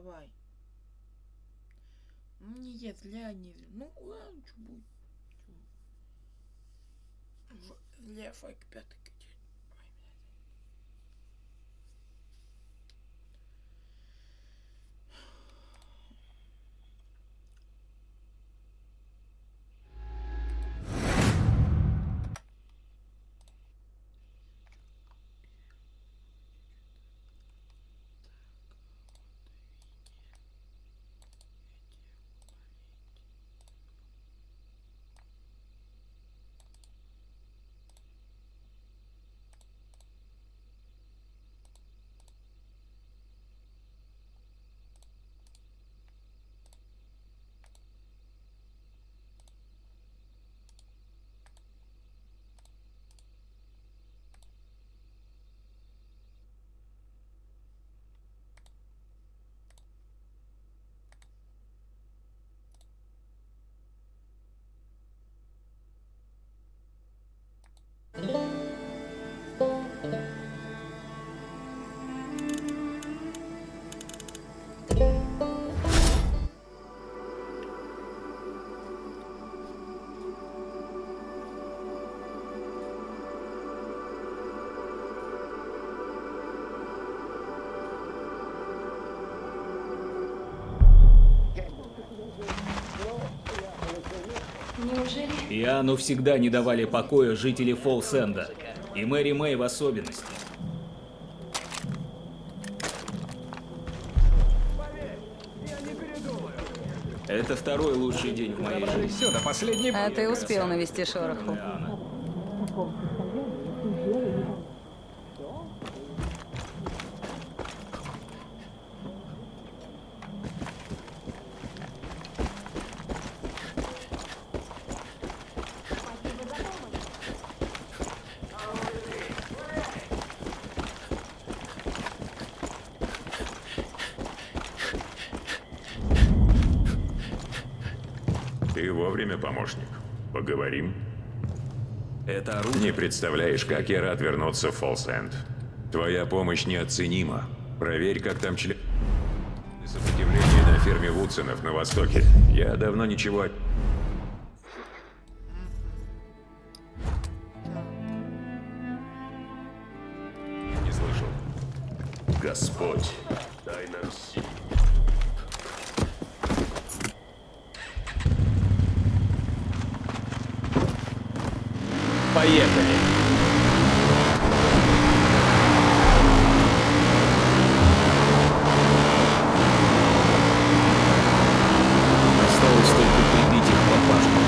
давай. Нет, зля не зля. Ну ладно, что будет. Зля файк пятый качать. Неужели? Иоанну всегда не давали покоя жители Фолсенда, и Мэри Мэй в особенности. Это второй лучший день в моей жизни. Все до последней. А ты успел навести шороху. Ты вовремя, помощник. Поговорим? Это оружие. Не представляешь, как я рад вернуться в Фолсенд. Твоя помощь неоценима. Проверь, как там сопротивление на ферме Вудсонов на востоке. Я давно ничего... Не слышал. Господь, дай нам силу. Поехали. Осталось только прибить их папашку.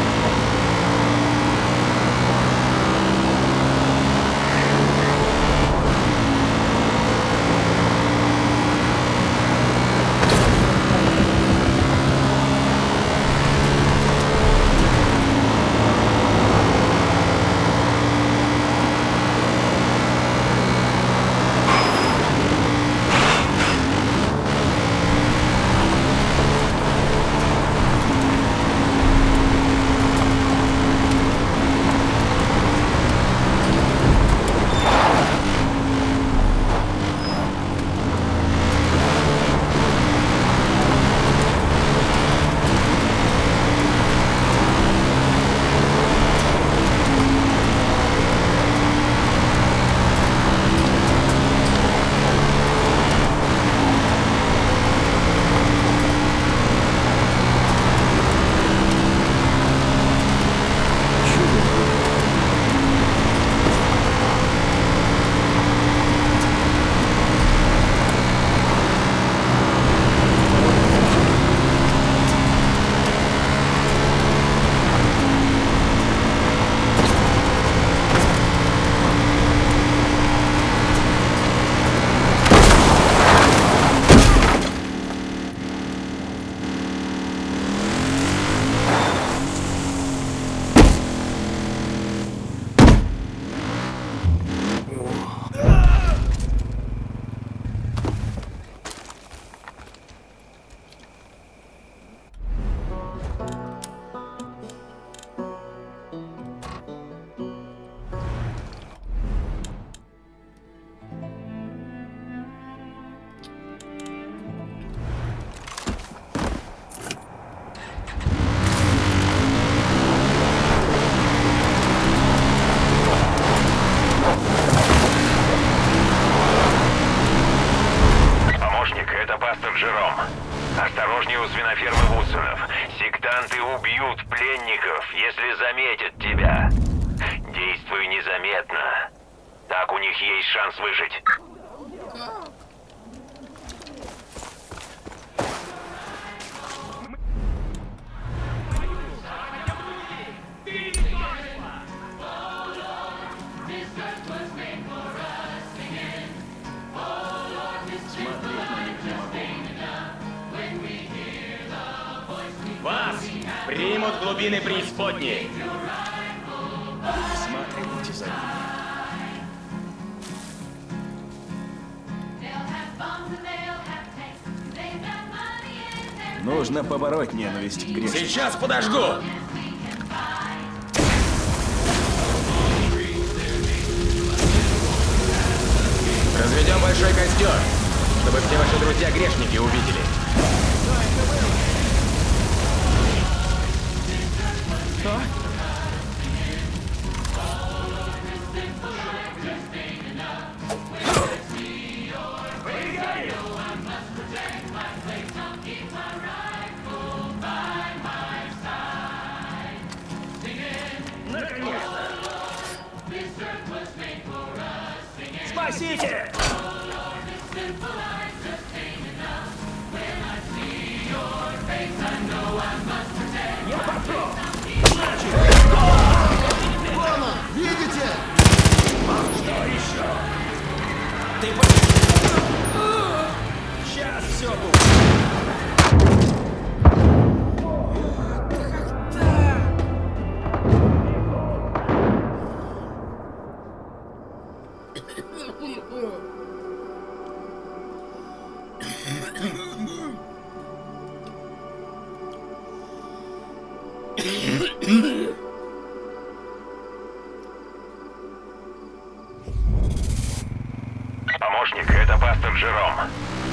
фермы Вудсонов. Сектанты убьют пленников, если заметят тебя. Действуй незаметно. Так у них есть шанс выжить. Вас примут глубины преисподней. Смотрите за ним. Нужно побороть ненависть к грешнику. Сейчас подожгу. Разведем большой костер, чтобы все ваши друзья-грешники увидели. Спасите! Я попробую. Вон он, видите? Что еще? Ты сейчас все будет. Помощник, это пастор Джером.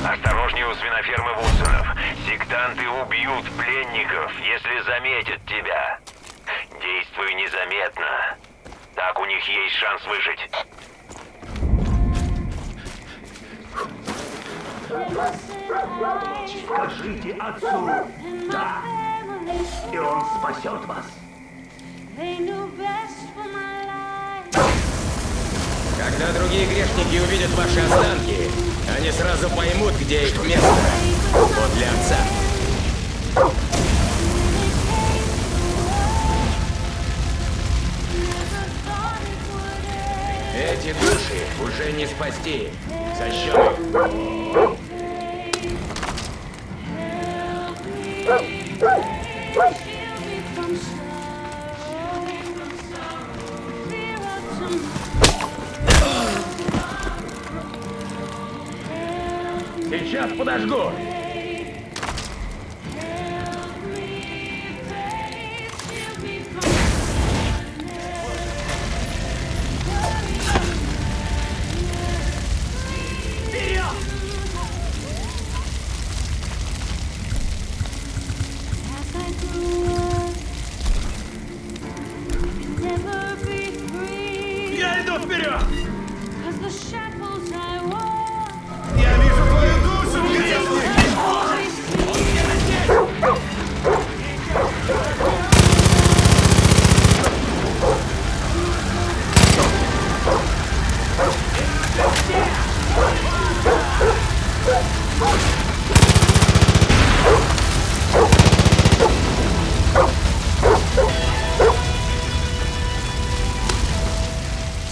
Осторожнее у свинофермы Вудсонов. Сектанты убьют пленников, если заметят тебя. Действуй незаметно. Так у них есть шанс выжить. Скажите отцу «да», и он спасет вас. Когда другие грешники увидят ваши останки, они сразу поймут, где их место. Вот для отца. Эти души уже не спасти. Защиты. Сейчас подожгу. Я иду вперед! Я вижу твою душу, грешник!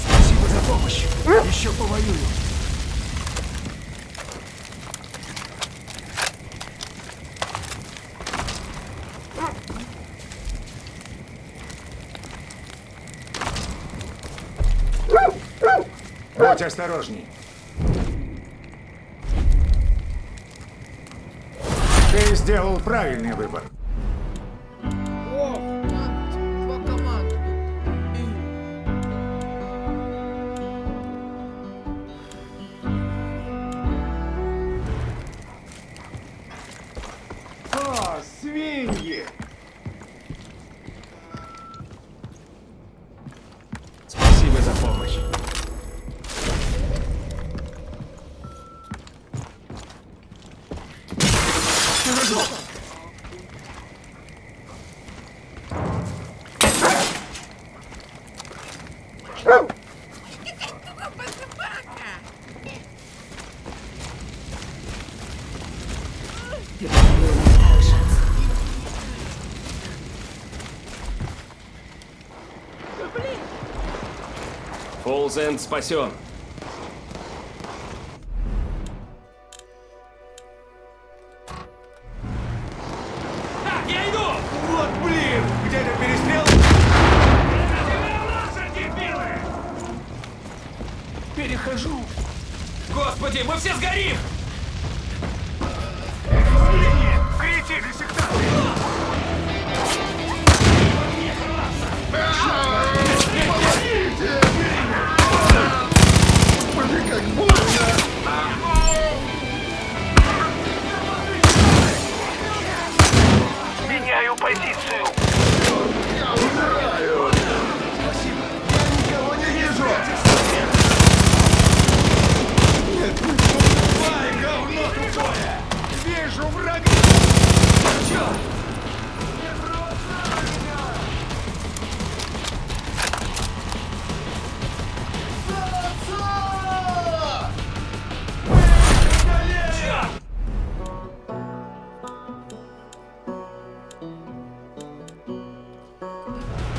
Спасибо за помощь. Еще повоюю. Будь осторожней. Ты сделал правильный выбор. О, два команды. О, свиньи! Спасибо за помощь. Фоллс-Энд спасен. Так, я иду! Вот блин! Где-то перестрел? Перехожу. Господи, мы все сгорим! Кретины сектанты! Меняю позицию. Никого не вижу! Ай, говно тупое! Вижу врага! Черт!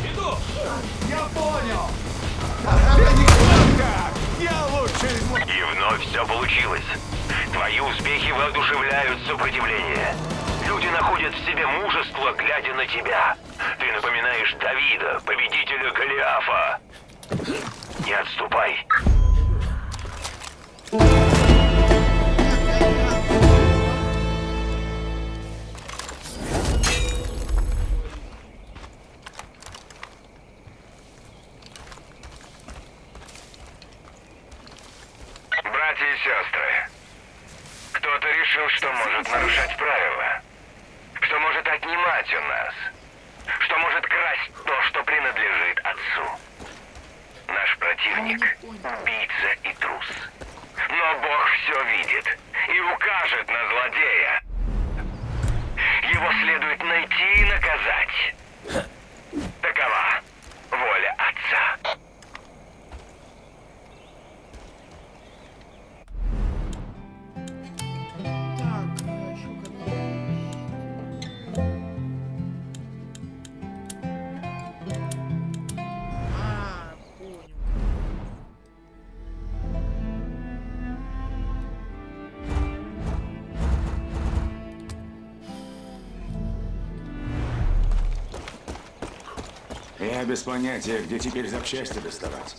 Иду! Я понял! Я не кнопка! Я лучший из моих! И вновь все получилось. Твои успехи воодушевляют сопротивление. Люди находят в себе мужество, глядя на тебя. Ты напоминаешь Давида, победителя Голиафа. Не отступай. Братья и сестры, кто-то решил, что может нарушать правила, что может отнимать у нас, что может красть то, что принадлежит отцу. Наш противник — убийца и трус. Но Бог все видит и укажет на злодея. Его следует найти и наказать. Такова воля отца. Так, еще понял. Я без понятия, где теперь запчасти доставать.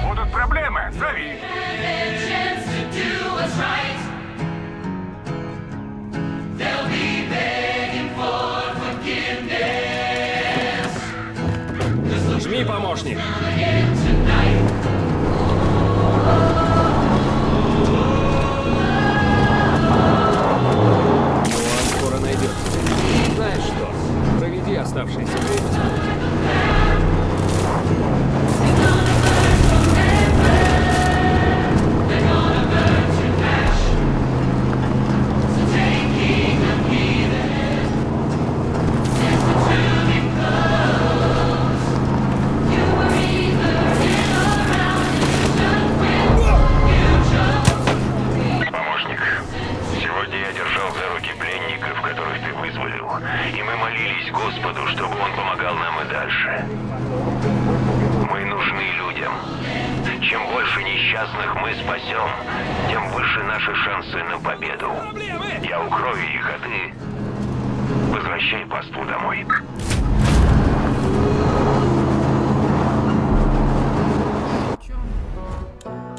Будут проблемы? Зови! Жми, помощник. Он скоро найдет тебя. Знаешь что? Проведи оставшееся время. Помощник, сегодня я держал за руки пленников, которых ты вызволил, и мы молились Господу, чтобы Он помогал нам и дальше. Мы нужны людям. Чем больше несчастных мы спасем, тем выше наши шансы на победу. Я укрою их, а ты возвращай паству домой. Чё? Ага.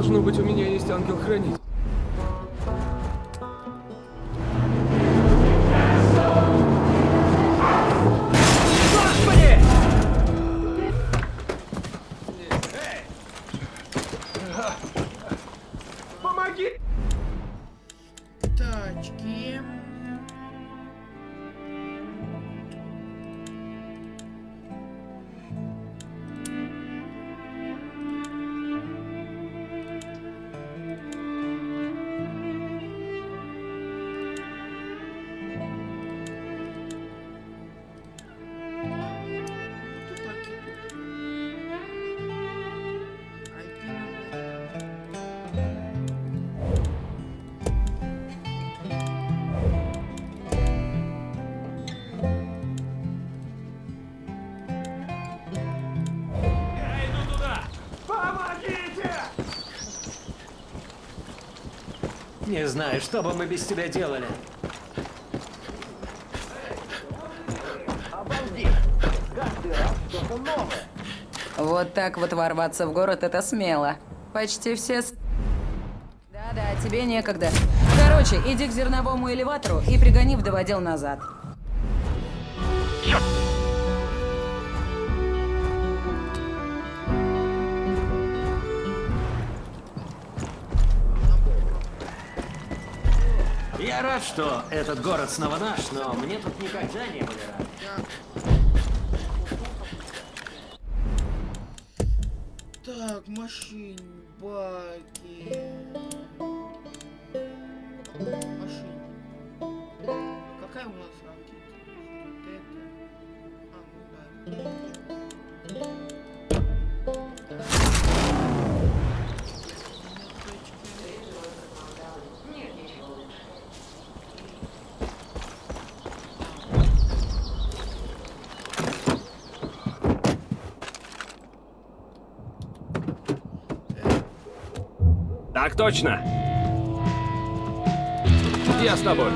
Должно быть, у меня есть ангел-хранитель. Помоги! Тачки. Вот и так идут. Помогите! Не знаю, что бы мы без тебя делали. Вот так вот ворваться в город — это смело. Почти все Да-да, тебе некогда. Короче, иди к зерновому элеватору и пригони вдоводел назад. Я рад, что этот город снова наш, но мне тут никогда не были рады. Так, машин, баки. Машин. Какая у нас ракета? Вот это. А, ну да. Так точно. Я с тобой.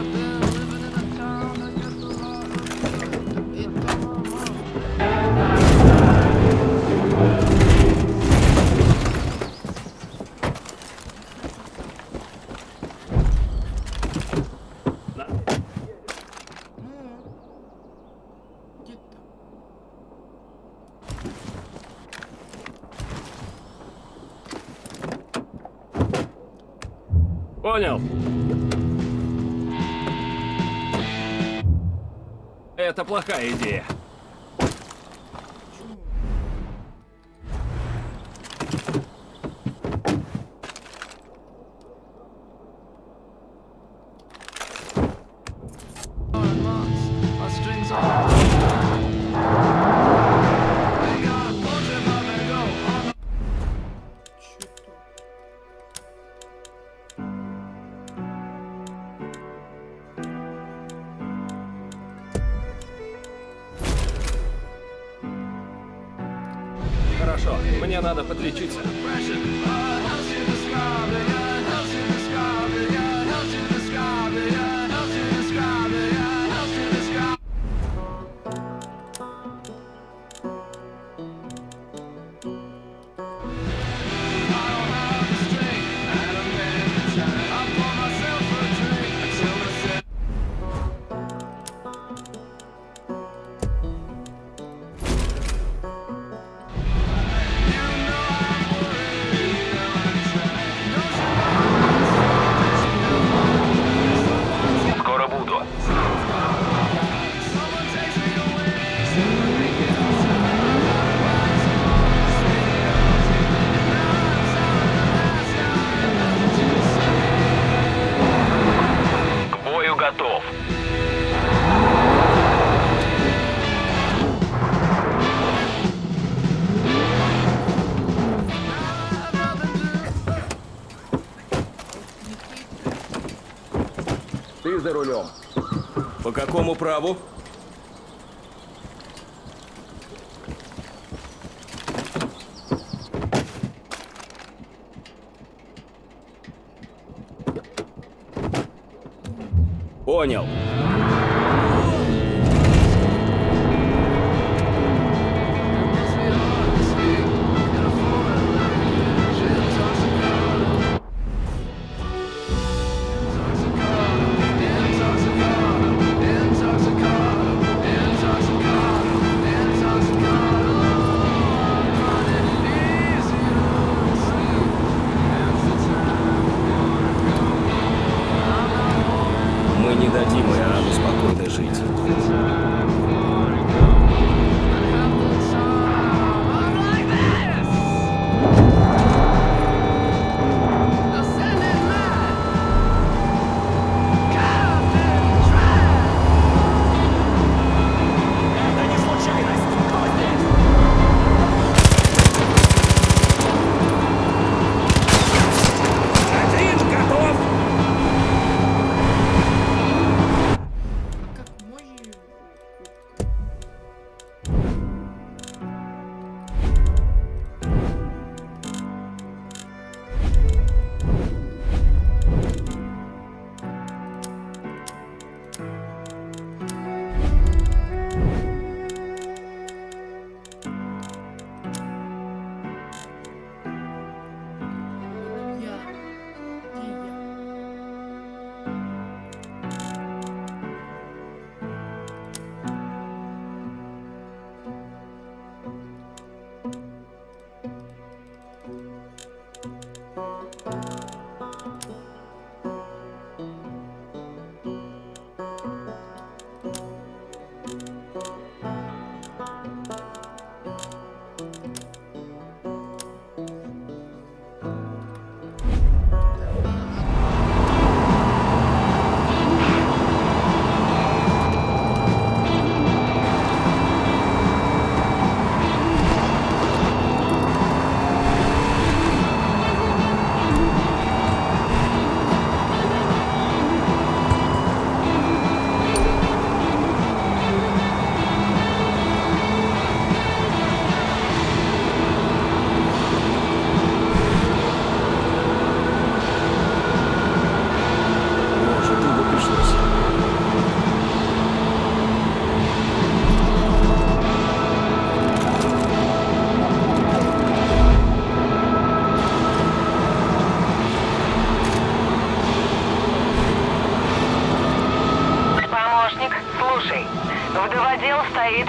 Где-то. Понял. Это плохая идея. Хорошо, мне надо подлечиться. Скоро буду. К бою готов. Ты за рулем. По какому праву? Понял.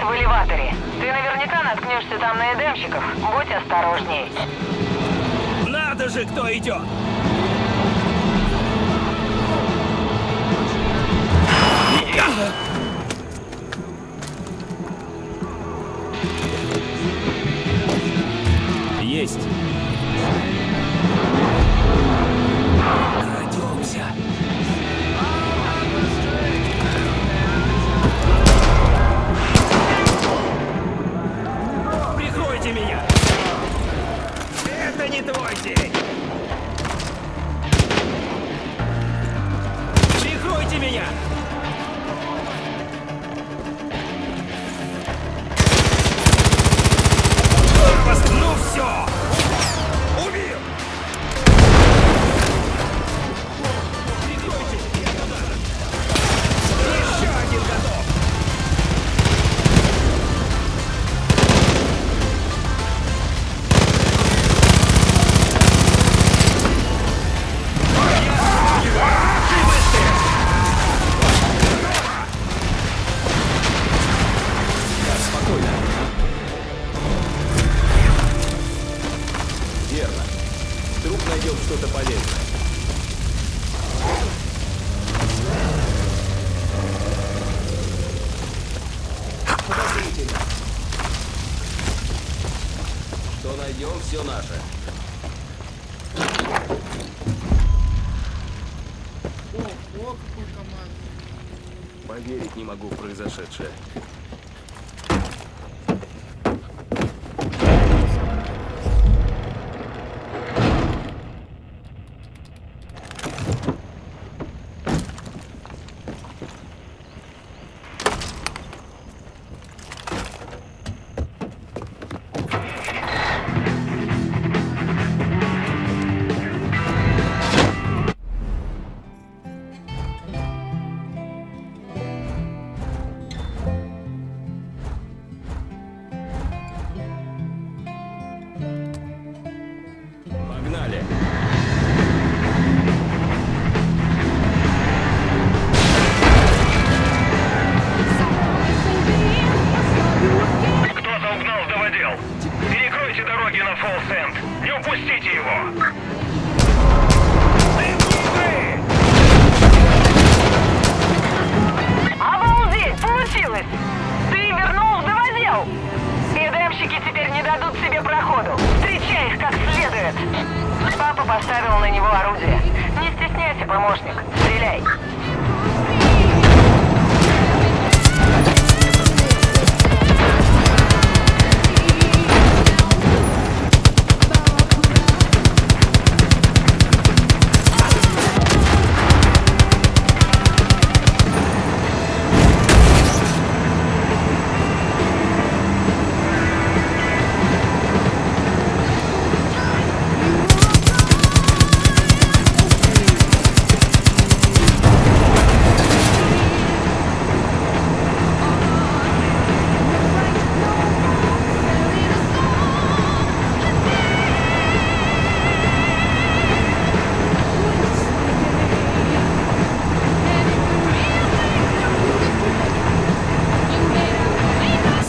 в элеваторе. Ты наверняка наткнешься там на эдемщиков. Будь осторожней. Надо же, кто идет! Есть. Крадемся. Прикройте меня! Это не твой день! Прикройте меня! Ну все! Убил! Прикройте! Еще один готов! Верно. Вдруг найдем что-то полезное. Подозрительно. Что найдем, все наше. Ого, какой команд. Поверить не могу в произошедшее. Погнали! Кто-то угнал вдоводел. Перекройте дороги на Фолл-Сенд. Не упустите его. Обалдеть! Получилось! Ты вернул вдоводел! Эдемщики теперь не дадут себе проходу. Встречай их как следует. Папа поставил на него орудие. Не стесняйся, помощник. Стреляй.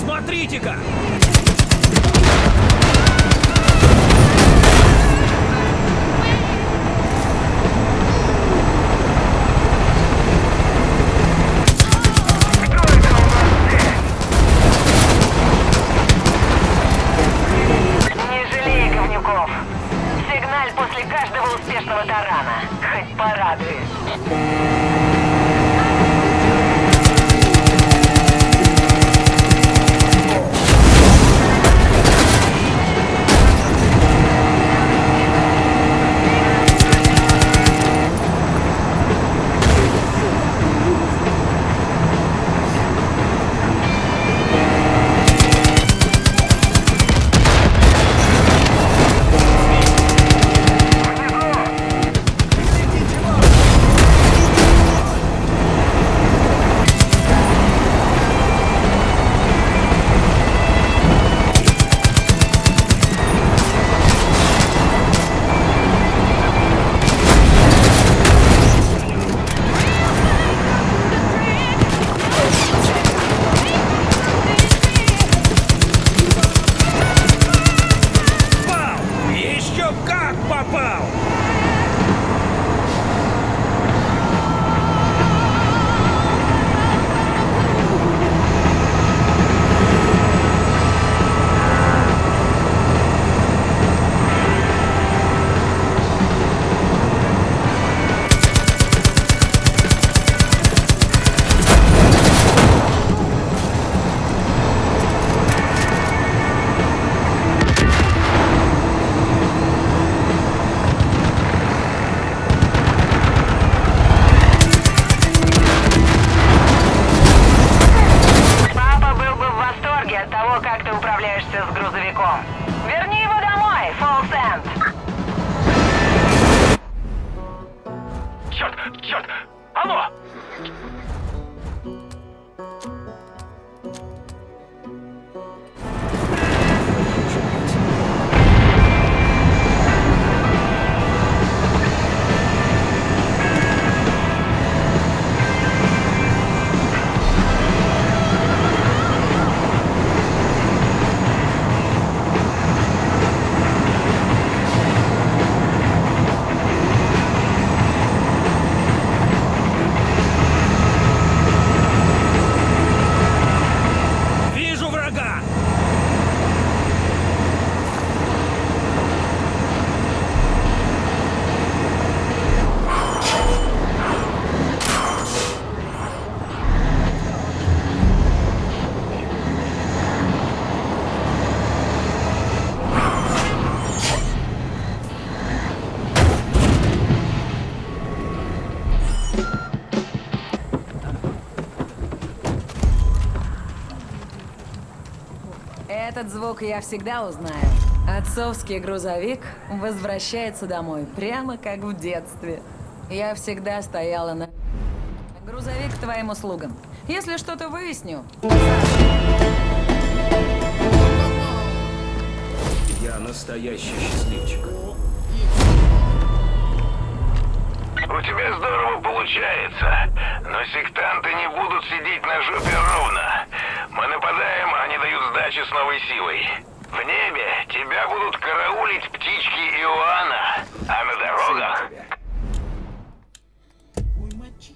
Смотрите-ка! Не жалей говнюков. Сигналь после каждого успешного тарана. Хоть порадуюсь. справился с грузовиком. Верни его домой, Фолсенд! Черт, черт! Алло! Вижу врага! Этот звук я всегда узнаю. Отцовский грузовик возвращается домой, прямо как в детстве. Я всегда стояла на... Грузовик к твоим услугам. Если что-то выясню... Я настоящий счастливчик. У тебя здорово получается, но сектанты не будут сидеть на жопе ровно. Мы нападаем, а они дают сдачи с новой силой. В небе тебя будут караулить птички Иоанна, а на дорогах... Ой, мочи.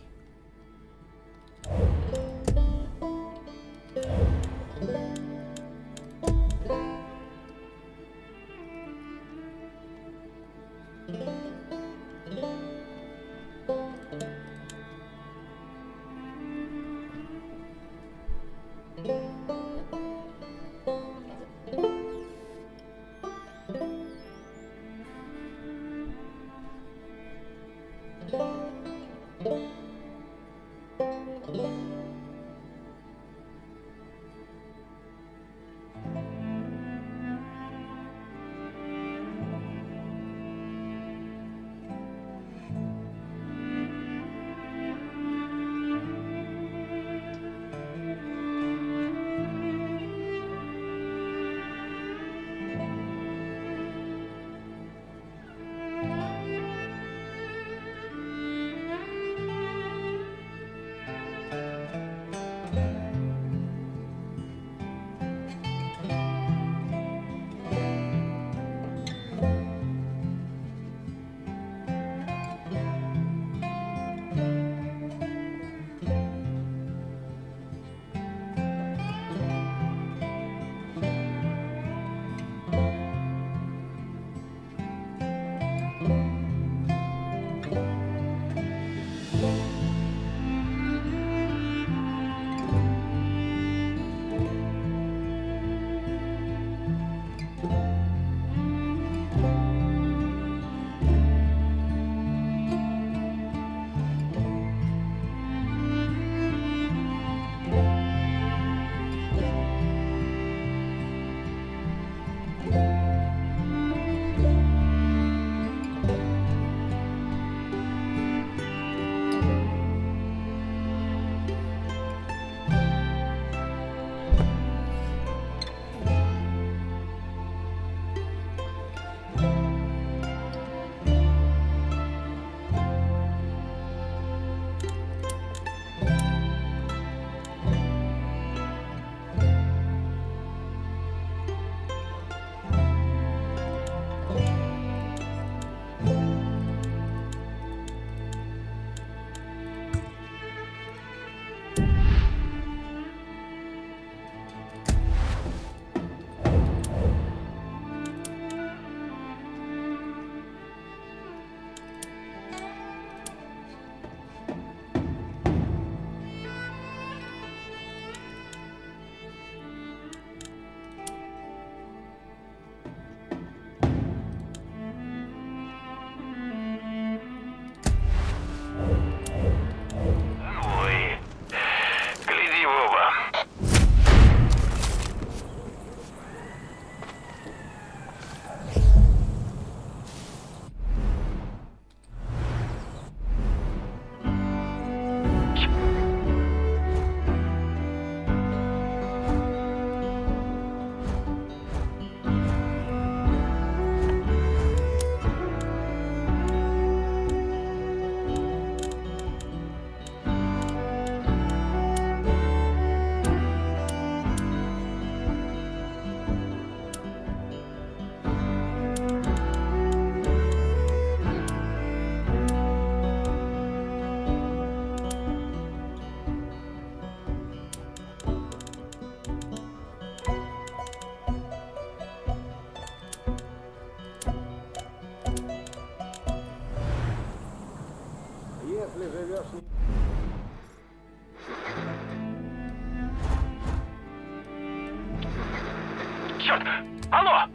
Черт! Алло!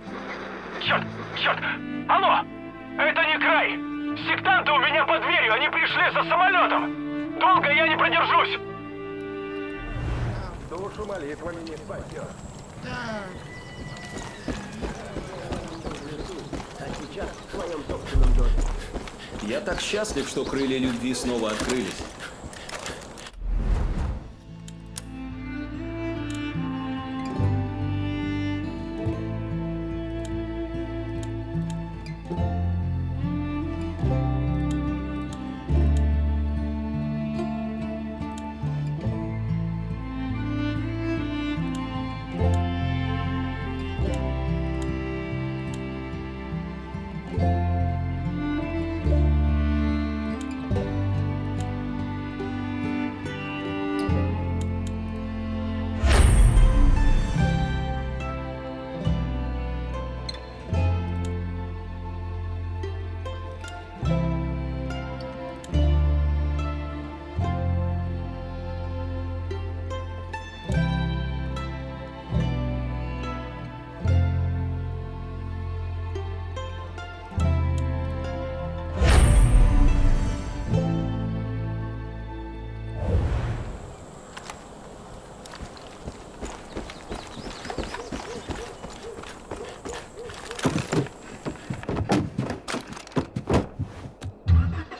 Черт! Черт! Алло! Это не край! Сектанты у меня под дверью, они пришли за самолетом! Долго я не продержусь! Душу молитвами не спасет. Так, А сейчас в своем собственном доме. Я так счастлив, что крылья любви снова открылись.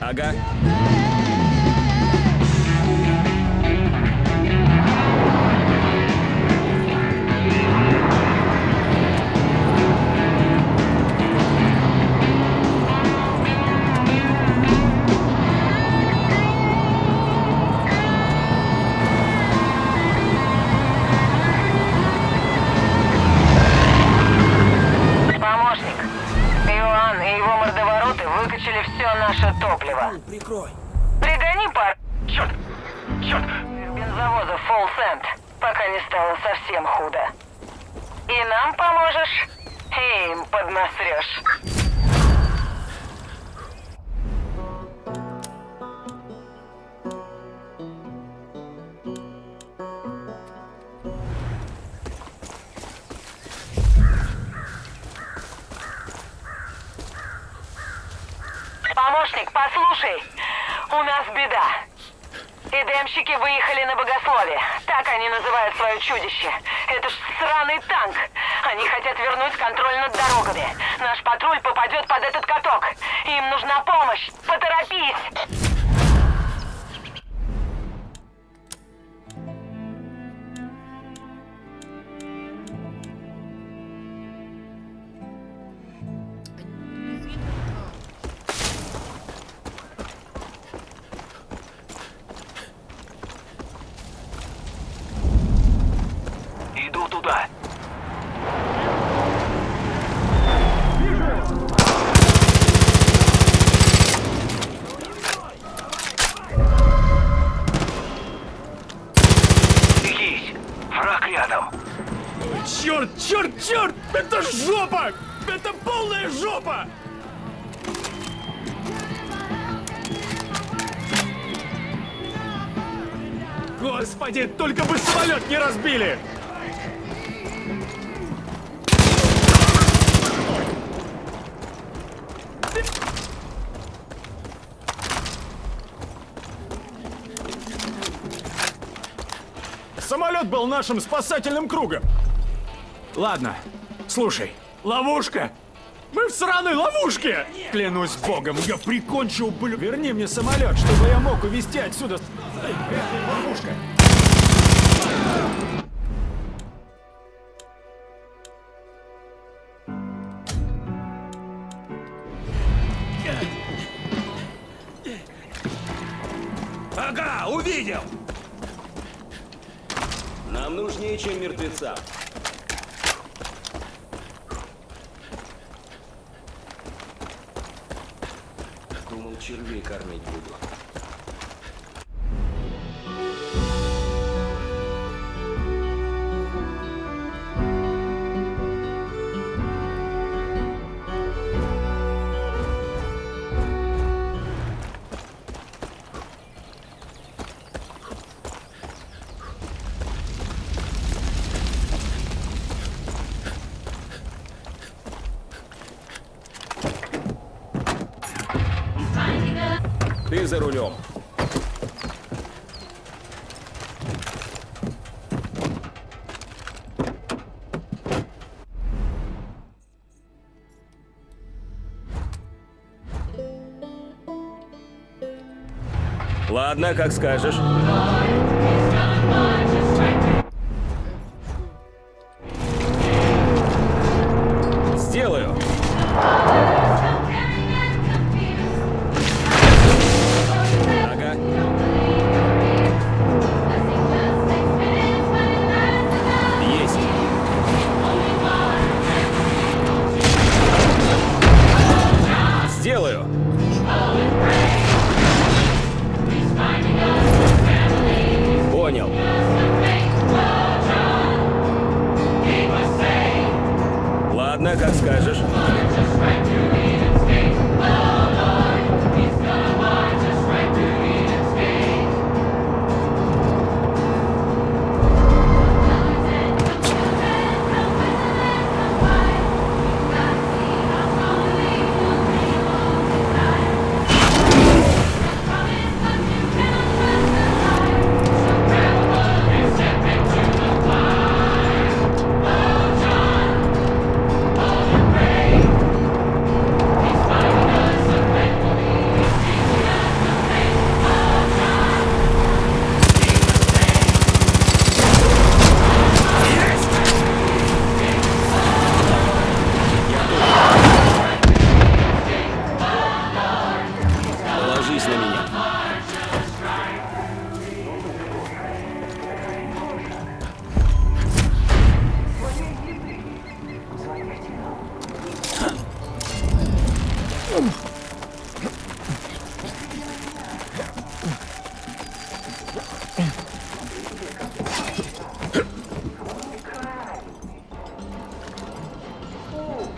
Ага. Помощник. Иоанн и его мордовороты выкачали все наше топливо. Прикрой. Пригони пар Черт! Черт! бензовоза Full Send, пока не стало совсем худо. И нам поможешь, и им поднасрешь. Помощник, послушай, у нас беда. Эдемщики выехали на богословие. Так они называют свое чудище. Это ж сраный танк. Они хотят вернуть контроль над дорогами. Наш патруль попадет под этот каток. Им нужна помощь. Поторопись. Иду туда. Берегись! Враг рядом. Черт, черт, черт! Это жопа! Это полная жопа! Господи, только бы самолет не разбили! Самолет был нашим спасательным кругом. Ладно, слушай, ловушка! Мы в сраной ловушке! Клянусь богом, я прикончу ублюдка. Верни мне самолет, чтобы я мог увезти отсюда. Эй, ловушка! Ага, увидел! Нам нужнее, чем мертвецам. Думал, червей кормить буду. Ты за рулем. Ладно, как скажешь. Сделаю. Ага. Есть. Сделаю. Понял. Ладно, как скажешь. Положись на меня.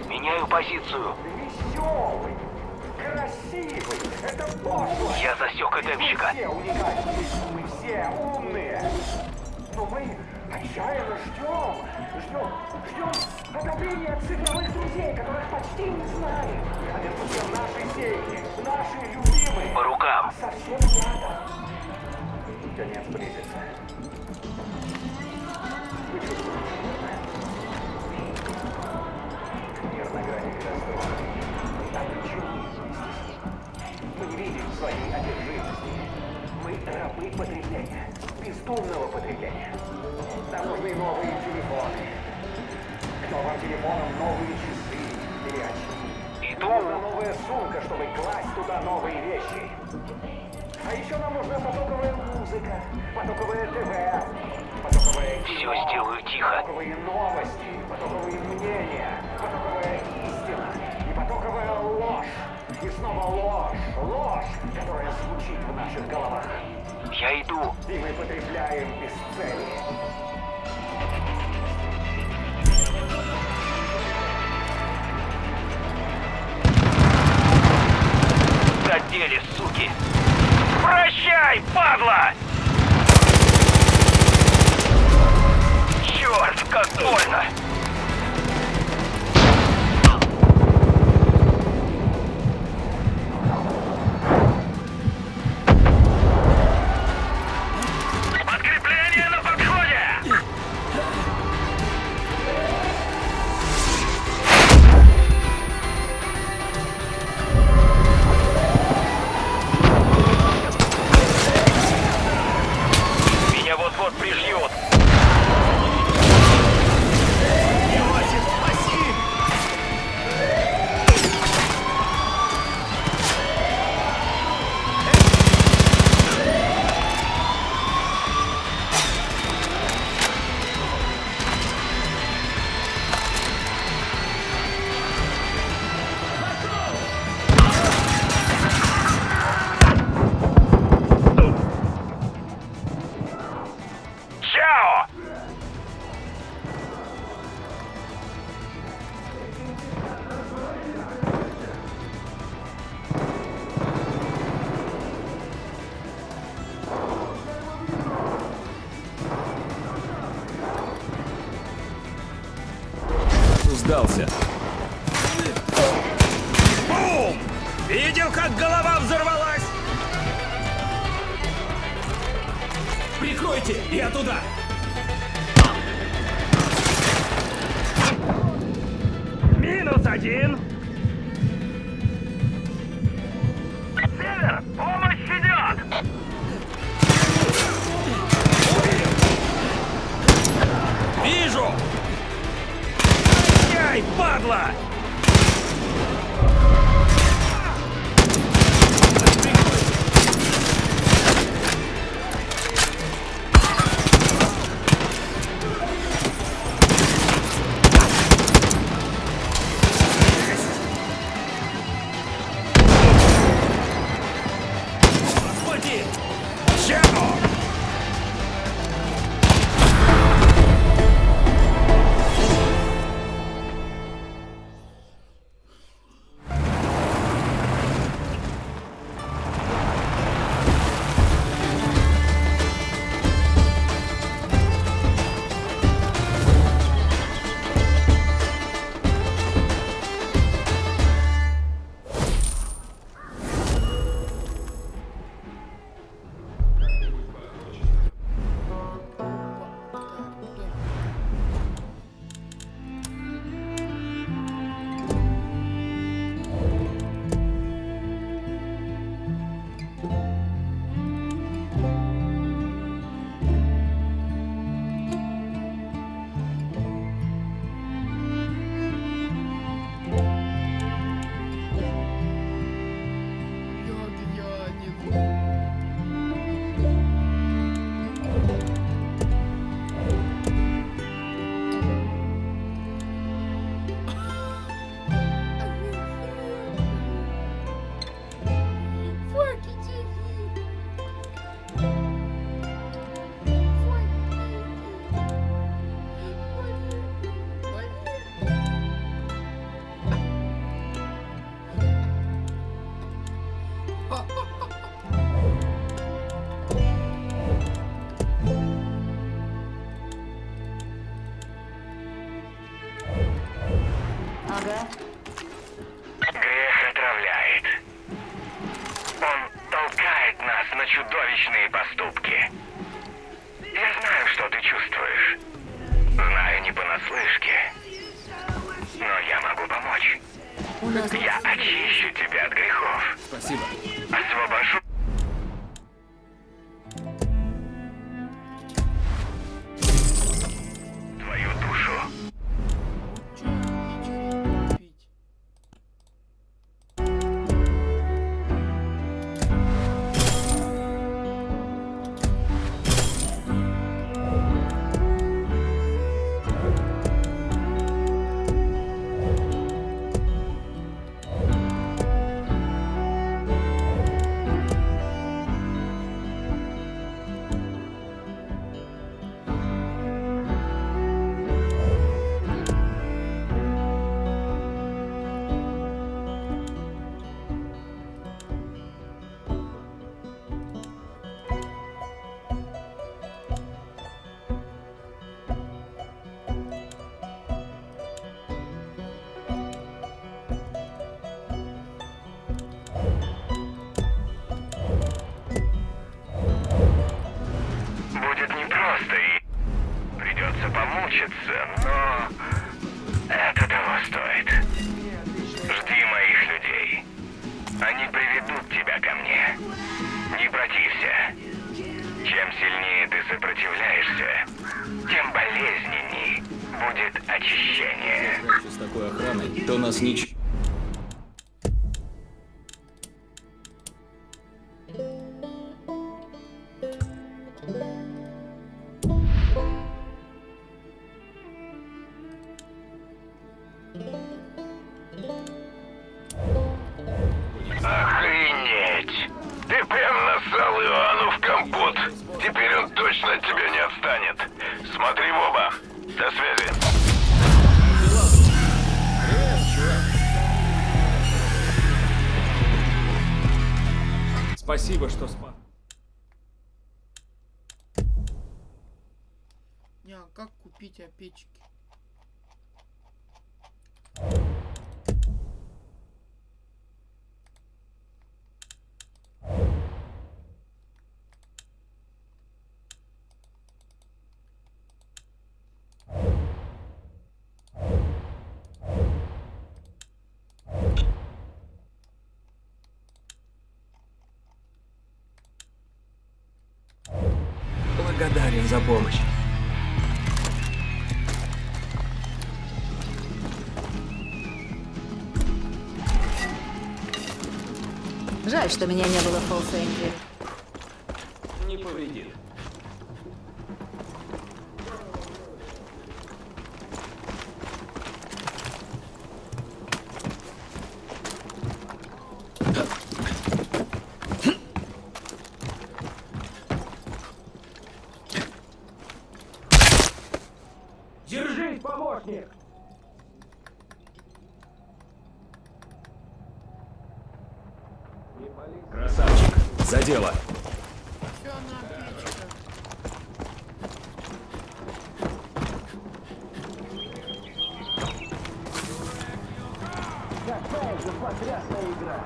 Меняю позицию. Веселый, красивый, это пошло. Я засек ЭДМщика. Все уникальны, мы все умные. Но мы отчаянно ждем одобрения от цифровых друзей, которых почти не знаем. А между тем наши семьи, наши любимые. По рукам. Совсем рядом. Конец близится. Вы чувствуете? Мир на грани катастрофы. А почему? Мы не видим своей одержимости. Мы рабы потребления. Бездумного потребления. Нам нужны новые телефоны. К новым телефонам новые часы или очки. Иду. Нужна новая сумка, чтобы класть туда новые вещи. А еще нам нужна потоковая музыка, потоковая ТВ, потоковая кино, Все сделаю тихо. потоковые новости, потоковые мнения, потоковая истина и потоковая ложь. И снова ложь, которая звучит в наших головах. Я иду. И мы потребляем без цели. Задели, суки. Прощай, падла! Черт, как больно! Подкрепление на подходе! Меня вот-вот прижьет. Чао! Сдался. Бум! Видел, как голова взорвалась? Прикройте! Я туда! Минус один! Север, помощь идет! Вижу! Яй, падла! Господи! Чего? Грех отравляет. Он толкает нас на чудовищные поступки. Я знаю, что ты чувствуешь. Знаю не понаслышке. Но я могу помочь. Я очищу тебя от грехов. Спасибо. Освобожу. Твою душу. Пить. Будет непросто и придется помучиться, но это того стоит. Жди моих людей. Они приведут тебя ко мне. Не протився. Чем сильнее ты сопротивляешься, тем болезненней будет очищение. С такой охраной, то нас ничего... Охренеть! Ты прям нассал Иоанну в компот. Теперь он точно от тебя не отстанет. Смотри в оба. До связи. Спасибо, что спас. Не, а как купить опечки? за помощь. Жаль, что меня не было в Фолл-Сэнде. Не повредит. Держись, помощник! Красавчик. За дело. Все на печка. Какая же потрясная игра!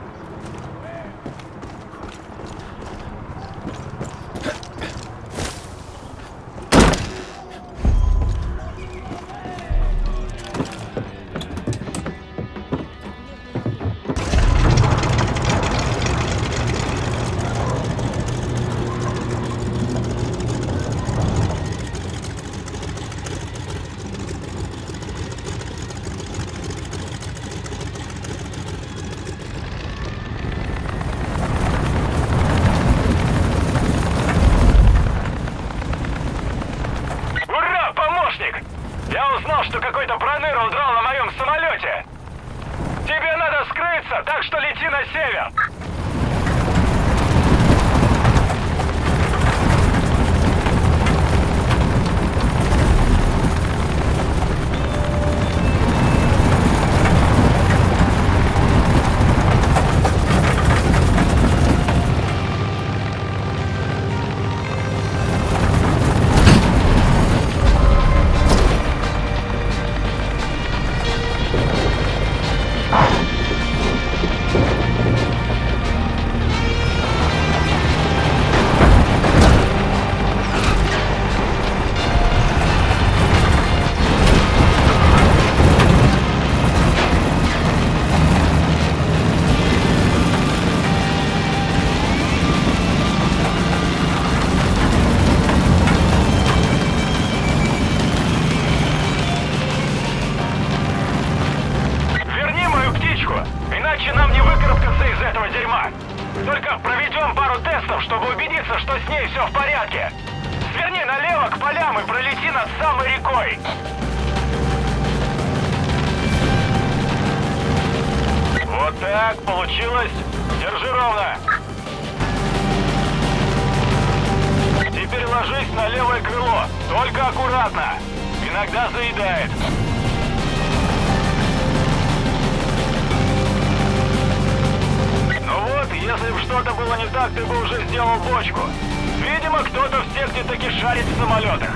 Ура, помощник! Я узнал, что какой-то проныра удрал на моем самолете. Тебе надо скрыться, так что лети на север. Верни мою птичку, иначе нам не выкарабкаться из этого дерьма. Только проведем пару тестов, чтобы убедиться, что с ней все в порядке. Сверни налево к полям и пролети над самой рекой. Вот так, получилось. Держи ровно. Теперь ложись на левое крыло, только аккуратно. Иногда заедает. Ну вот, если бы что-то было не так, ты бы уже сделал бочку. Видимо, кто-то в секте таки шарит в самолетах.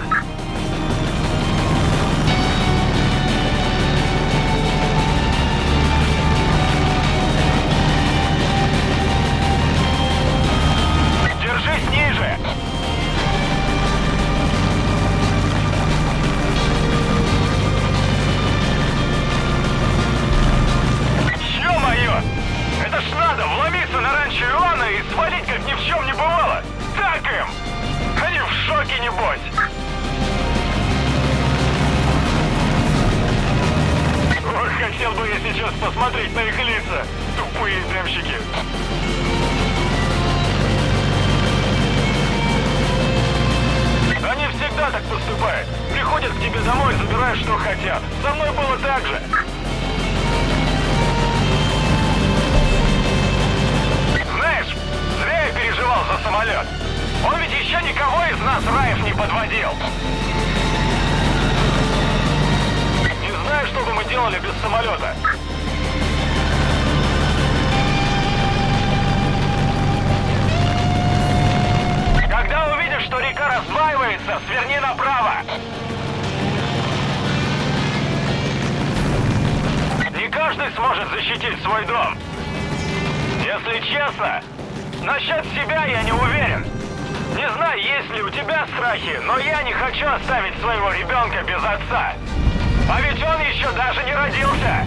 Держись ниже! Ё-моё! Это ж надо вломиться на ранчо Иоанна и свалить, как ни в чем не бывало! Так им! Они в шоке, небось! Ох, хотел бы я сейчас посмотреть на их лица! Тупые демщики! Они всегда так поступают. Приходят к тебе домой, забирают, что хотят. Со мной было так же. Знаешь, зря я переживал за самолет. Он ведь еще никого из нас, Раев, не подводил. Не знаю, что бы мы делали без самолета. Когда увидишь, что река раздваивается, сверни направо. Не каждый сможет защитить свой дом. Если честно, насчет себя я не уверен. Не знаю, есть ли у тебя страхи, но я не хочу оставить своего ребенка без отца. А ведь он еще даже не родился.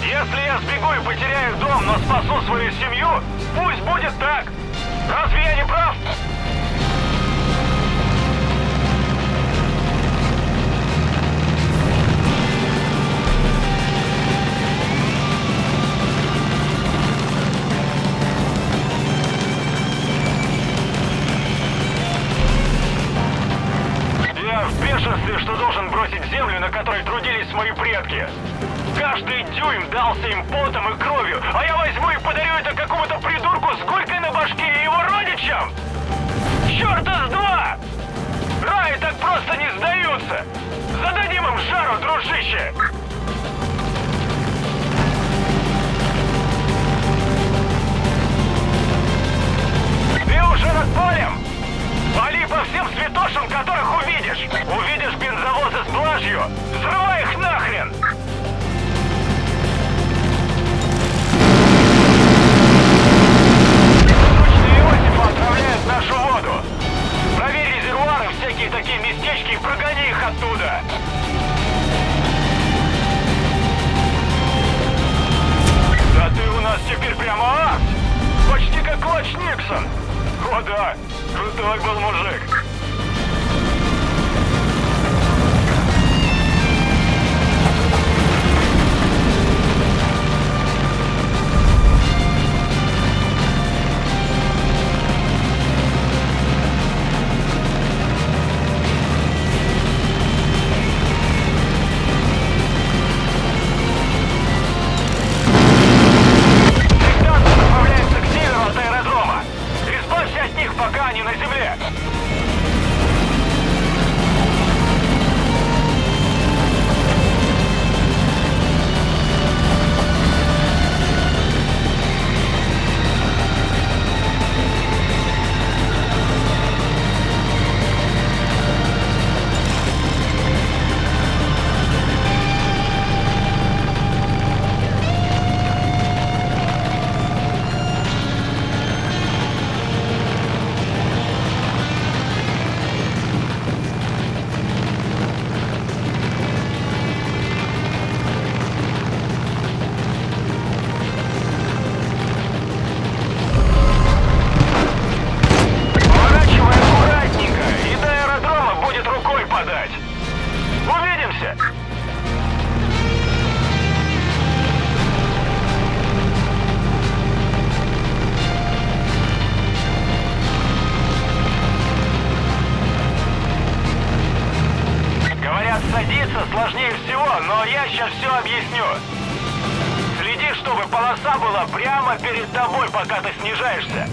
Если я сбегу и потеряю дом, но спасу свою семью, пусть будет так. Разве я не прав? Я в бешенстве, что должен бросить землю, на которой трудились мои предки. Каждый дюйм дался им потом и кровью, а я возьму и подарю это какому-то придурку с гулькой на башке и его родичам! Чёрта с два! Раи так просто не сдаются! Зададим им жару, дружище! Ты уже над полем? Вали по всем святошам, которых увидишь! Увидишь бензовозы с блажью! Взрывай их нахрен! Научный Иосиф отправляет нашу воду! Проверь резервуары, всякие такие местечки, и прогони их оттуда! Да ты у нас теперь прямо ас! Почти как Лач Никсон! О да, крутой был мужик! Сектанты направляются к северу от аэродрома! Избавься от них, пока они на земле! Поворачивай аккуратненько, и до аэродрома будет рукой подать. Увидимся! Говорят, садиться сложнее всего, но я сейчас все объясню. Следи, чтобы полоса была прямо перед тобой, пока ты снижаешься.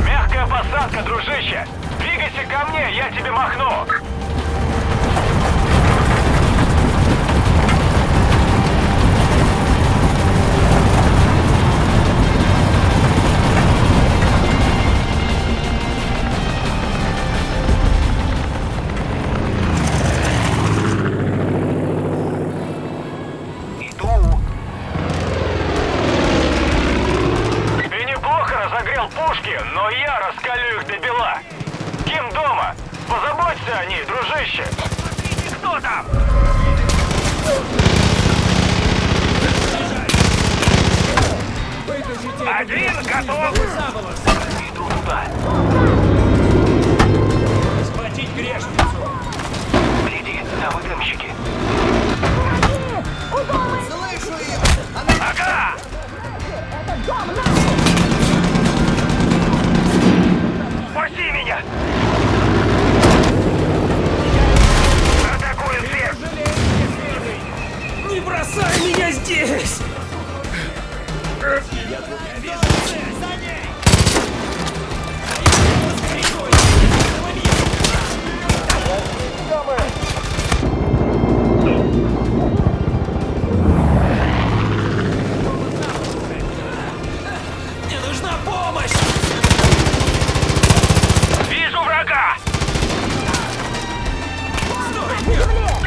Мягкая посадка, дружище! Двигайся ко мне, я тебе махну! Ты неплохо разогрел пушки, но я раскалю их до бела. Ким дома? Позаботься о ней, дружище. Кто там? Один готов. Иду туда. Схватить грешницу! Гляди, на выдумщики. Ага! Спаси меня! Атакую всех! Не бросай меня здесь! Мне нужна помощь! Вижу врага!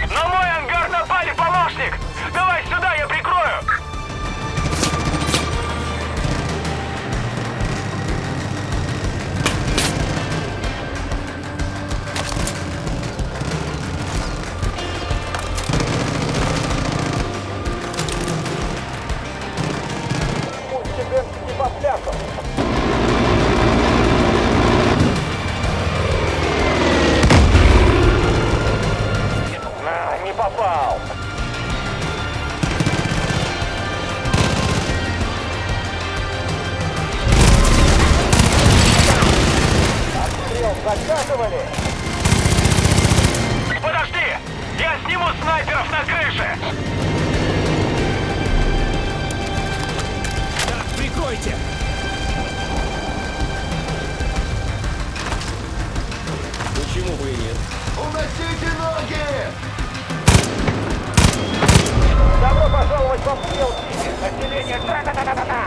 На мой ангар напали, помощник! Давай сюда, я прикрою! пожаловать во Филси! Население та-та-та-та-та!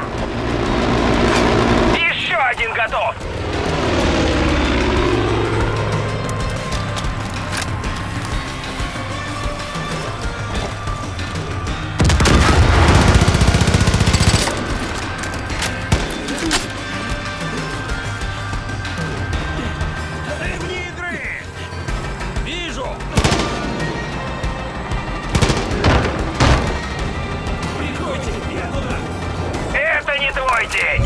Еще один готов! Это не твой день!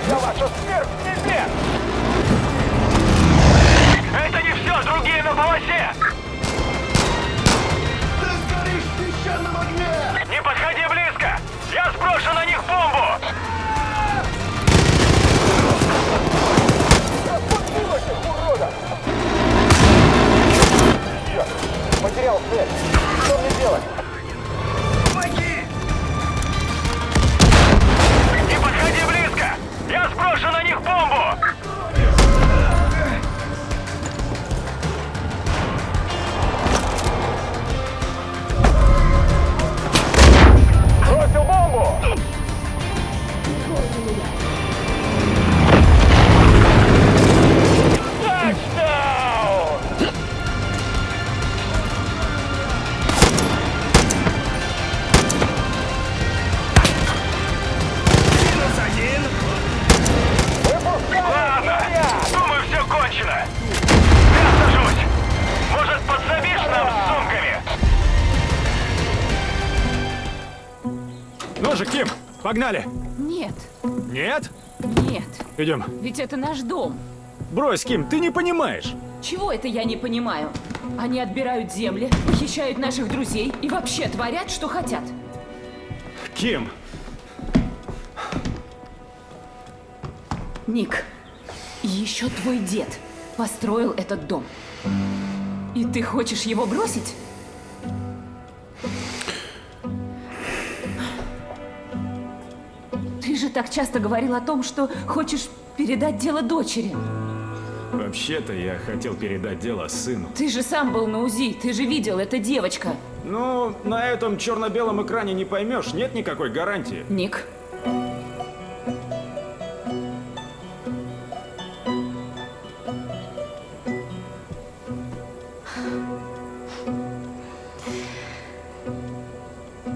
Я ваша смерть тебе! Это не все, другие на полосе! Ты сгоришь в священном огне! Не подходи близко! Я сброшу на них бомбу! Распустил этих уродов! Черт! Потерял цель! Что мне делать? Не подходи близко! Я сброшу на них бомбу! Бросил бомбу! Тачдаун! Ладно, думаю, все кончено. Я сажусь. Может, подсобишь нам с сумками? Ну же, Ким, погнали! Нет, Нет? нет, Идем. ведь это наш дом. Брось, Ким, ты не понимаешь. Чего это я не понимаю? Они отбирают земли, похищают наших друзей и вообще творят, что хотят. Ким, Ник, еще твой дед построил этот дом. И ты хочешь его бросить? Ты же так часто говорил о том, что хочешь передать дело дочери. вообще-то я хотел передать дело сыну. Ты же сам был на УЗИ, ты же видел, это девочка. Ну, на этом черно-белом экране не поймешь, нет никакой гарантии. Ник,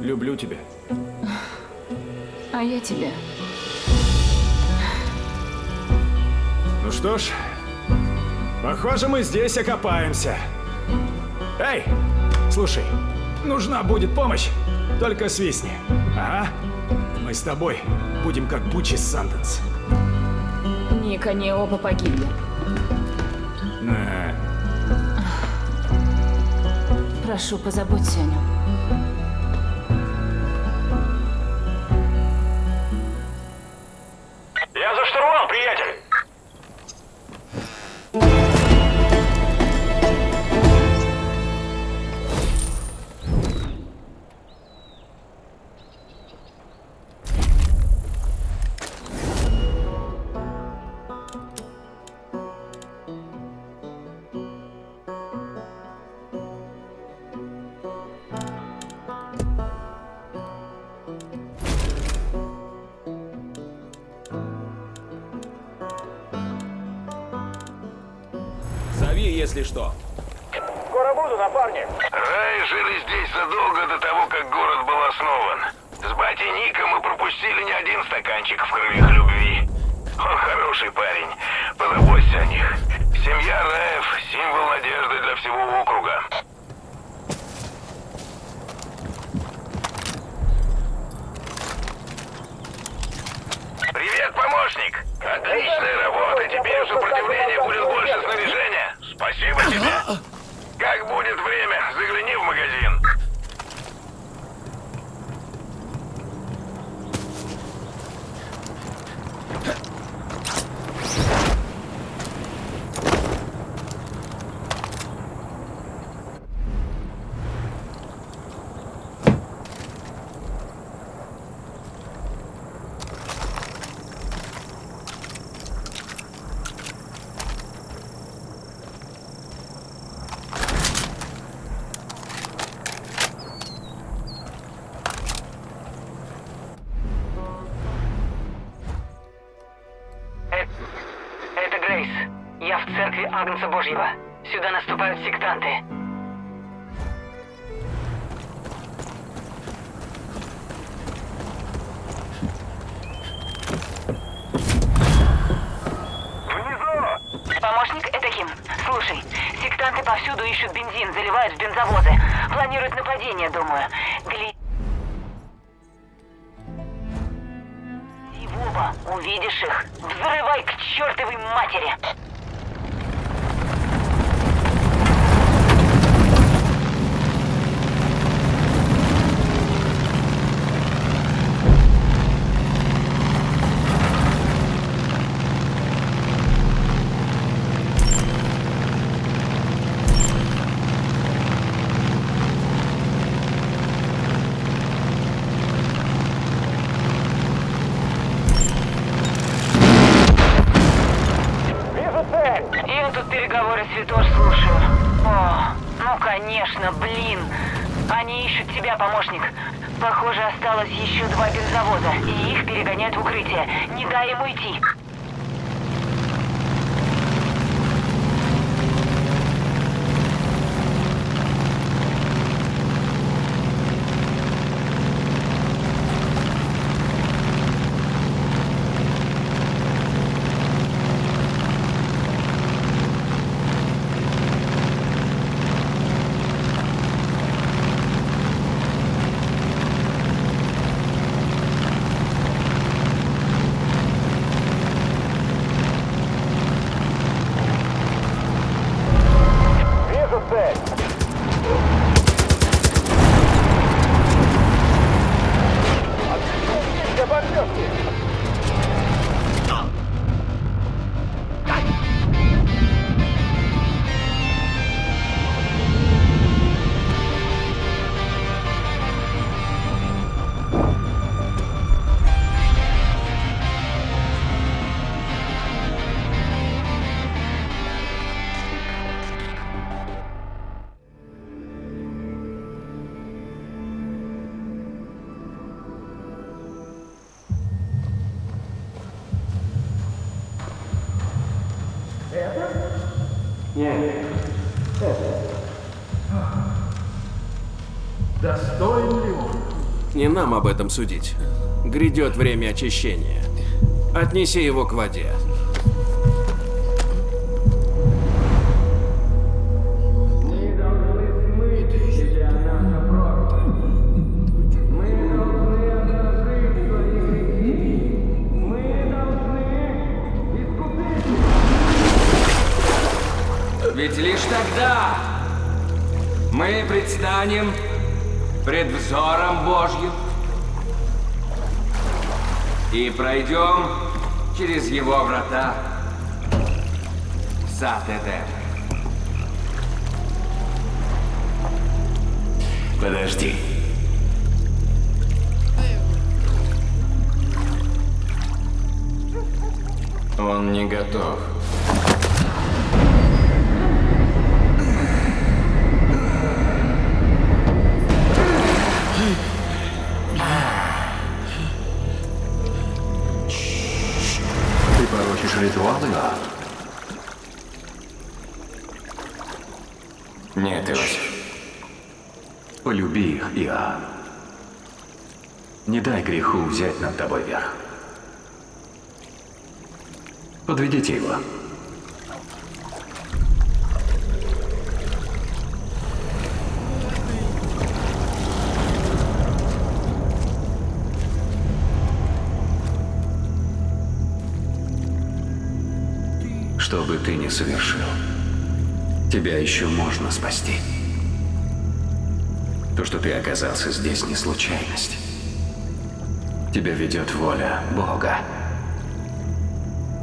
Люблю тебя. а я тебя. Ну что ж, похоже, мы здесь окопаемся. Эй, слушай, нужна будет помощь, только свистни. Ага, мы с тобой будем как Бучи с Санденс. Ник, они оба погибли. Прошу, позаботься о нем. Я за штурвал, приятель! Зови, если что. Скоро буду, напарник! Раи жили здесь задолго до того, как город был основан. С батей Ником мы пропустили не один стаканчик в крыльях любви. Он хороший парень, позаботься о них. Семья Раев — символ надежды для всего округа. Привет, помощник! Отличная работа! Теперь у сопротивления будет больше снаряжения. Спасибо тебе! Как будет время, загляни в магазин. Солнца Божьего. Сюда наступают сектанты. Помощник, это Ким. Слушай, сектанты повсюду ищут бензин, заливают в бензовозы. Планируют нападение, думаю. И в оба, увидишь их, взрывай к чертовой матери. Я тут переговоры святош слушаю. О, ну конечно, блин. Они ищут тебя, помощник. Похоже, осталось еще 2 бензовоза, и их перегоняют в укрытие. Не дай им уйти. Не нам об этом судить. Грядет время очищения. Отнеси его к воде. Ведь лишь тогда мы предстанем пред взором Божьим и пройдем через его врата в сад Эдем. Подожди. Он не готов. Порочишь ритуалы? Нет, Иосиф. Полюби их, Иоанн. Не дай греху взять над тобой верх. Подведите его. Что бы ты ни совершил, тебя еще можно спасти. То, что ты оказался здесь, не случайность. Тебя ведет воля Бога.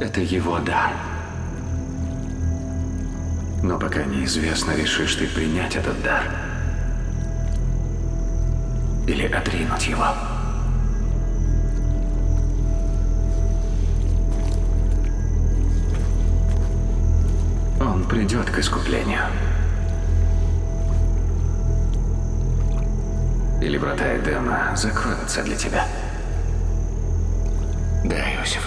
Это его дар. Но пока неизвестно, решишь ты принять этот дар или отринуть его. Он придет к искуплению. Или врата Эдема закроются для тебя. Да, Иосиф.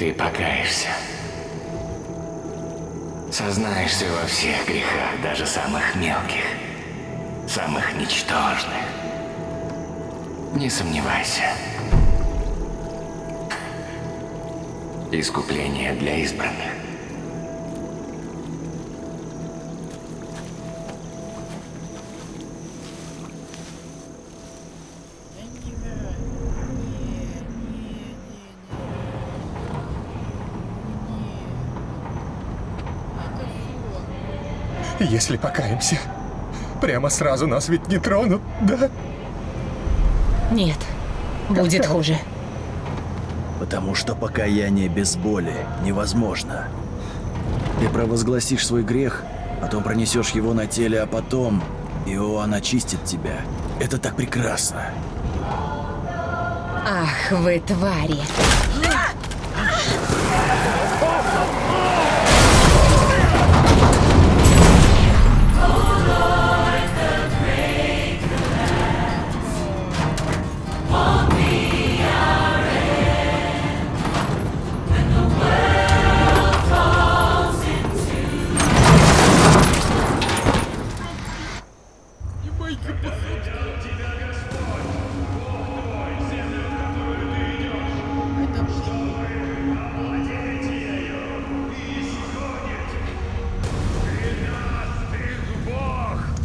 Ты покаешься. Сознаешься во всех грехах, даже самых мелких, самых ничтожных. Не сомневайся. Искупление для избранных. Если покаемся, прямо сразу нас ведь не тронут, да? Нет, будет хуже. Потому что покаяние без боли невозможно. Ты провозгласишь свой грех, потом пронесешь его на теле, а потом Иоанн очистит тебя. Это так прекрасно. Ах, вы твари.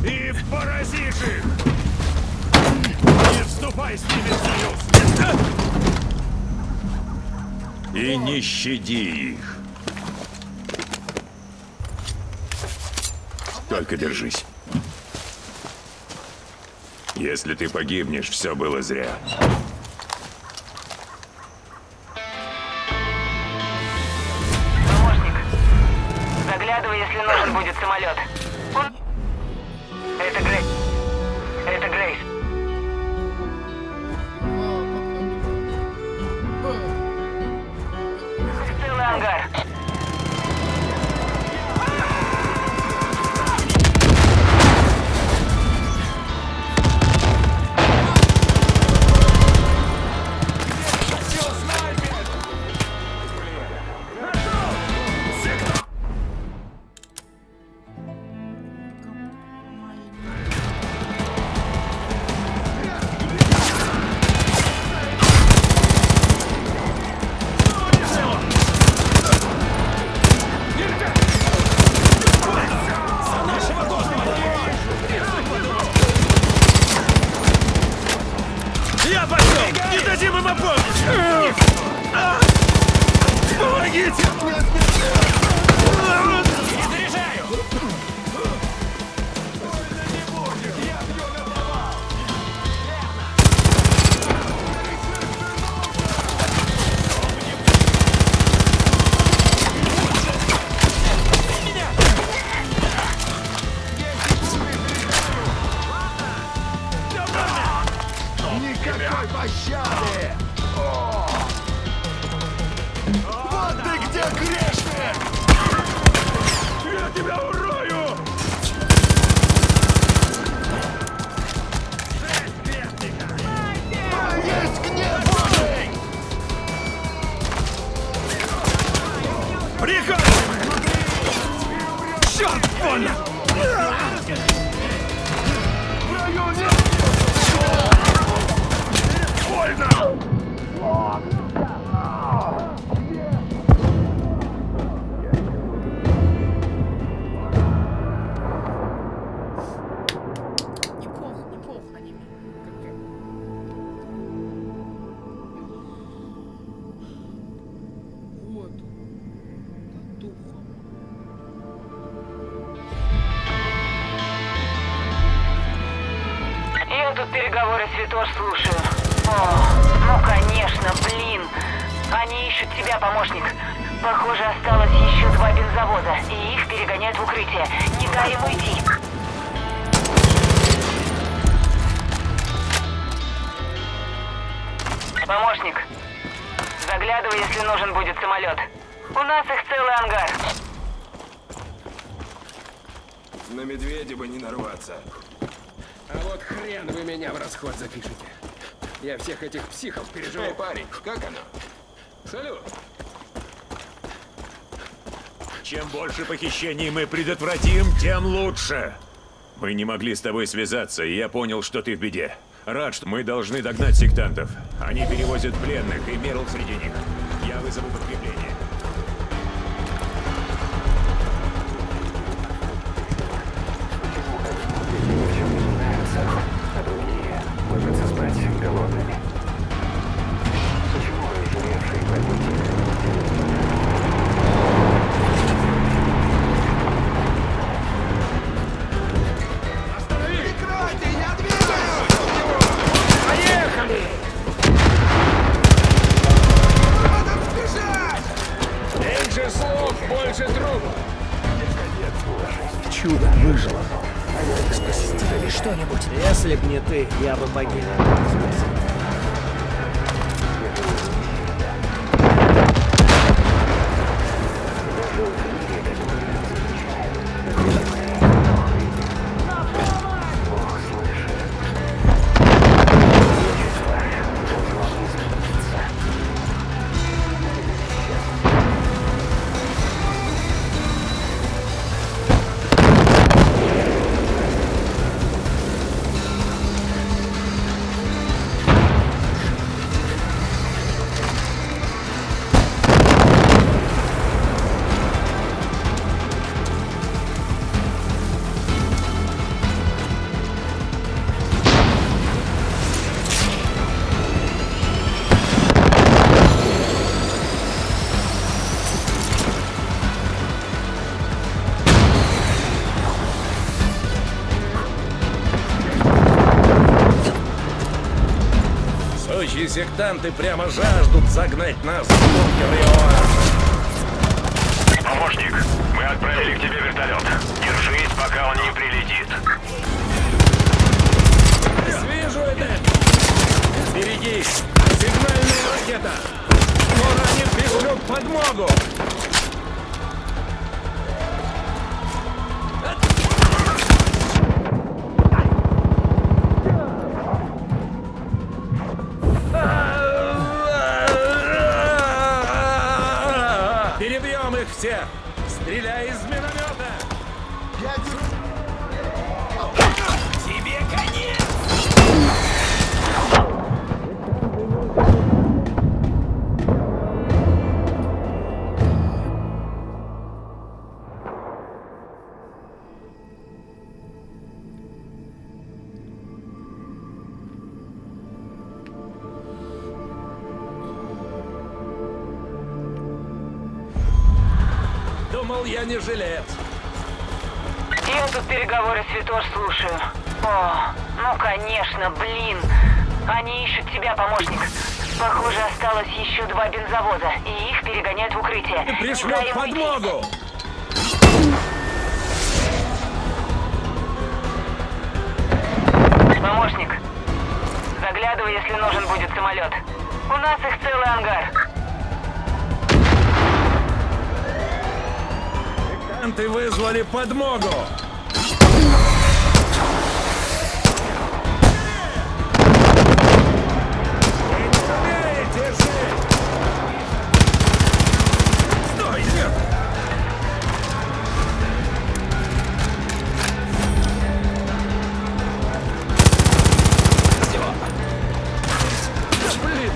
И поразишь их! Не вступай с ними в союз! И не щади их. Только держись. Если ты погибнешь, все было зря. Помощник, заглядывай, если нужен будет самолет. Это Грейс. Это Грейс. Целый ангар. Я пошел! Не дадим им опомнить! Помогите! Заряжаю! Никакой пощады! Вот ты где, грешник! Я тебя урою! Есть гнев Божий! Приказывай! Черт, больно! Больно! Я тут переговоры святош слушаю. О, ну конечно, блин. Они ищут тебя, помощник. Похоже, осталось еще 2 бензовоза, и их перегоняют в укрытие. Не дай им уйти. Помощник, заглядывай, если нужен будет самолет. У нас их целый ангар. На медведя бы не нарваться. А вот хрен вы меня в расход запишете. Я всех этих психов переживу. Эй, парень, как оно? Салют. Чем больше похищений мы предотвратим, тем лучше. Мы не могли с тобой связаться, и я понял, что ты в беде. Рад, что мы должны догнать сектантов. Они перевозят пленных, и Мерл среди них. Я вызову подкрепление. А другие ложатся спать голодными. Почему разжиревшие погибли? Меньше слов, больше труб. Чудо выжило. Спросите ли что-нибудь? Если б не ты, я бы погиб. Сучьи сектанты прямо жаждут загнать нас в бункер Иоанна. Помощник, мы отправили к тебе вертолет. Держись, пока он не прилетит. Вижу это! Берегись! Сигнальная ракета! Воронит пришлют подмогу! Перебьем их всех! Стреляй из миномета! Тебе конец! Думал, я не жилец. Я тут переговоры Святош слушаю. О, ну конечно, блин. Они ищут тебя, помощник. Похоже, осталось еще 2 бензовоза, и их перегоняют в укрытие. Пришлют Не дай им уйти. подмогу! Помощник, заглядывай, если нужен будет самолет. У нас их целый ангар. Сектанты вызвали подмогу! Вы не умеете жить! Стой, нет! Блин!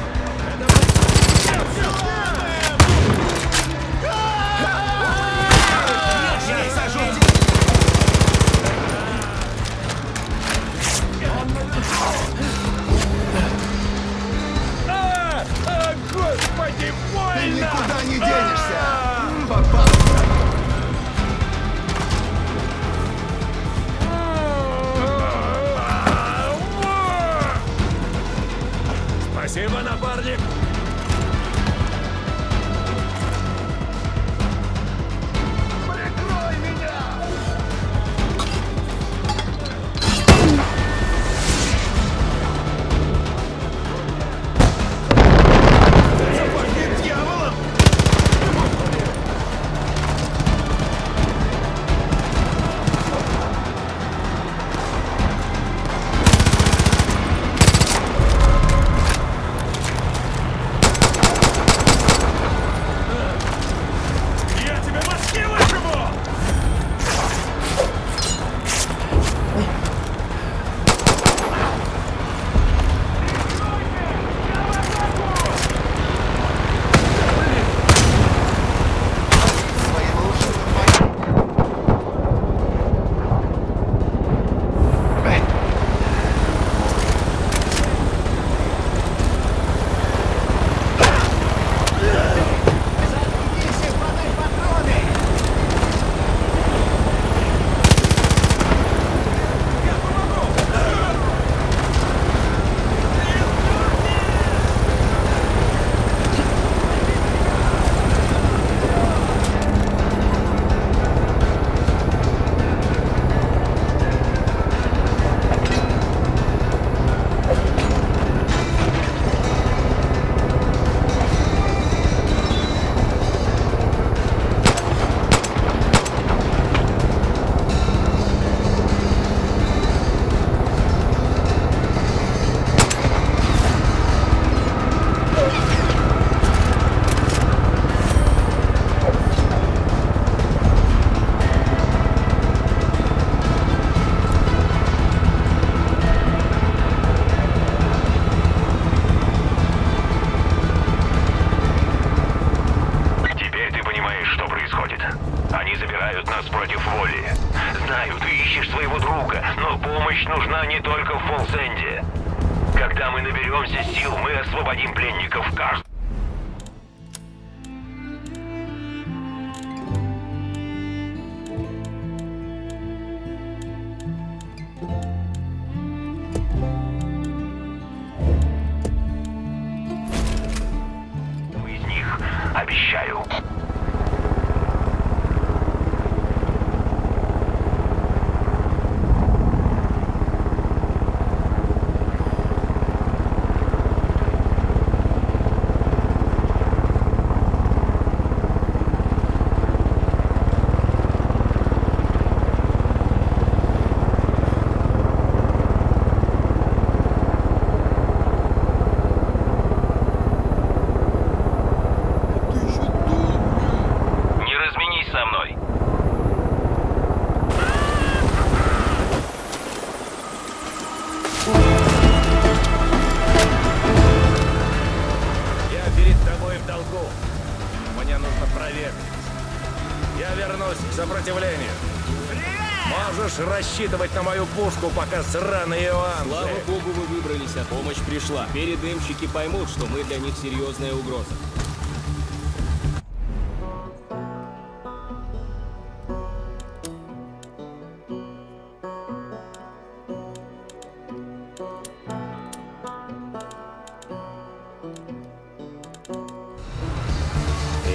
своего друга, но помощь нужна не только в Фолсенде. Когда мы наберемся сил, мы освободим пленников каждого. Из них, обещаю. Не разменись со мной. Я перед тобой в долгу. Мне нужно проверить. Я вернусь к сопротивлению. Можешь рассчитывать на мою пушку, пока сраные иоанцы. Слава богу, вы выбрались, а помощь пришла. Передымщики поймут, что мы для них серьезная угроза.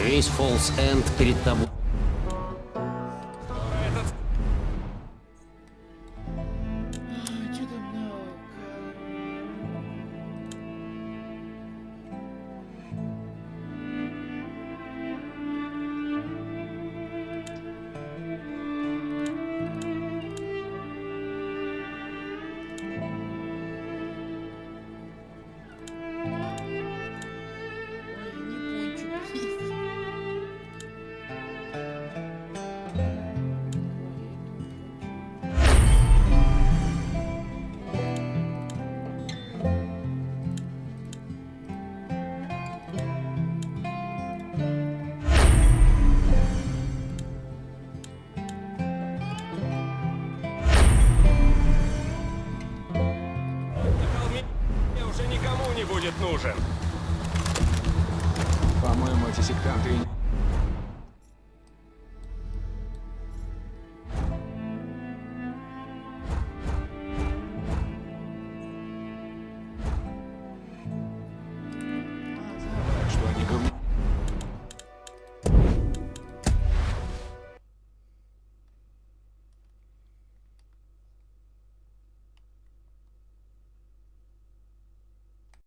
Весь Фолс Энд перед тобой. Уже никому не будет нужен. По-моему, эти сектанты